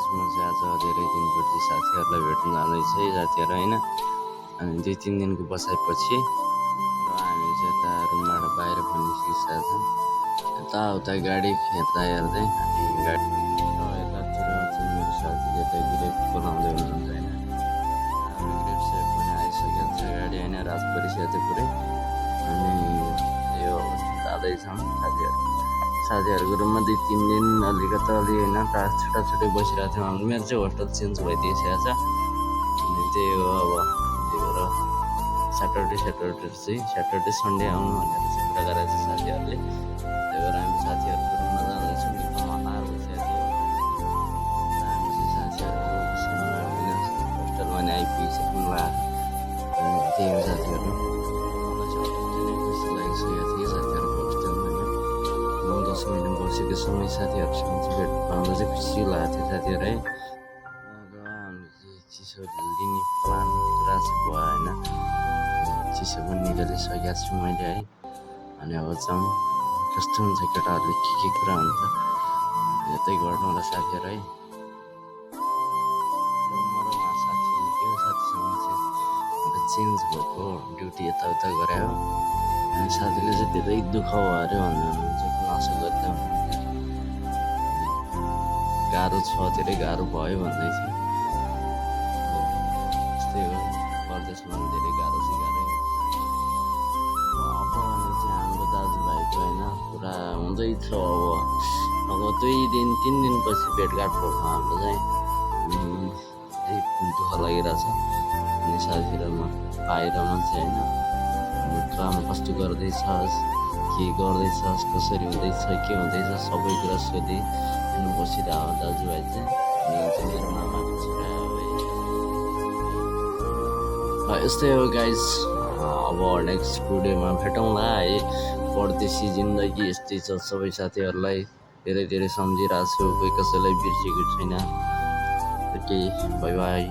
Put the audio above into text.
म चाहिँ आज धेरै दिनपछि साथीहरूलाई भेट्न जाँदैछ है साथीहरू होइन। अनि 2-3 दिनको बसाइपछि र हामी चाहिँ यता रुमबाट बाहिर पनि निस्किसकेका छौँ। यताउता गाडी हेर्दा हेर्दै गाडी यतातिर चाहिँ मेरो साथीले ग्रेप बोलाउँदै हुनुहुन्छ होइन। ग्रेप सेप पनि आइसकेको छ गाडी होइन, रात परिसकेको थियो पुरै। अनि यो अवस्था जाँदैछौँ साथीहरूको रुममा 2-3 दिन अलिकति होइन छुट्टै बसिरहेको थियौँ। हाम्रो मेरो चाहिँ होटल चेन्ज भइदिइसकेको छ। अनि त्यही हो अब त्यही भएर स्याटरडे सन्डे आउनु भनेर चाहिँ कुरा गरेको छ साथीहरूले। त्यही भएर हामी साथीहरूको रुममा जाँदैछौँ। एकदम हतार भइसकेको थियो। हामी चाहिँ साथीहरूको होस्टेलमा नै आइपुगिसक्नु लाग्यो। अनि त्यही हो साथीहरू, मलाई चाहिँ अति नै खुसी लागिसकेको थियो साथीहरूको होस्टेलमा होइन। 9-10 महिना बसेको समय साथीहरूसँग चाहिँ भेट पाउँदा चाहिँ खुसी लागेको थियो साथीहरू है। हामी चाहिँ चिसो लिने प्लान पुरा चाहिँ भयो होइन। चिसो पनि निकालिसकेको छु मैले है। अनि अब जाउँ, कस्तो हुन्छ केटाहरूले के कुरा हुन्छ यतै गर्नु होला साथीहरू है। मेरो उहाँ साथी यो साथीसँग चाहिँ अब चेन्ज भएको ड्युटी यताउता गरायो। अनि साथीले चाहिँ धेरै दुःख भयो अरे भन्दै हुनुहुन्छ, गुनासो गर्दै हुनुहुन्छ। गाह्रो छ, धेरै गाह्रो भयो भन्दै थियो। त्यस्तै हो, परदेशमा पनि धेरै गाह्रो चाहिँ गाह्रै हुन्छ। अब भने चाहिँ हाम्रो दाजुभाइको होइन पुरा हुँदैछ अब 2-3 दिनपछि भेटघाट भएको हाम्रो चाहिँ धेरै दुःख लागिरहेछ। अनि साथीहरूमा बाहिरमा चाहिँ होइन काम कस्तो गर्दैछस्, के गर्दैछस्, कसरी हुँदैछ, के हुँदैछ सबै कुरा सोधि बसिरहेको दाजुभाइ चाहिँ। अनि मेरो मामाको छोरा हो है। यस्तै हो गाइज, अब नेक्स्ट भिडियोमा भेटौँला है। परदेशी जिन्दगी यस्तै छ, सबै साथीहरूलाई धेरै सम्झिरहेको छु, कोही कसैलाई बिर्सेको छैन। Okay, by by.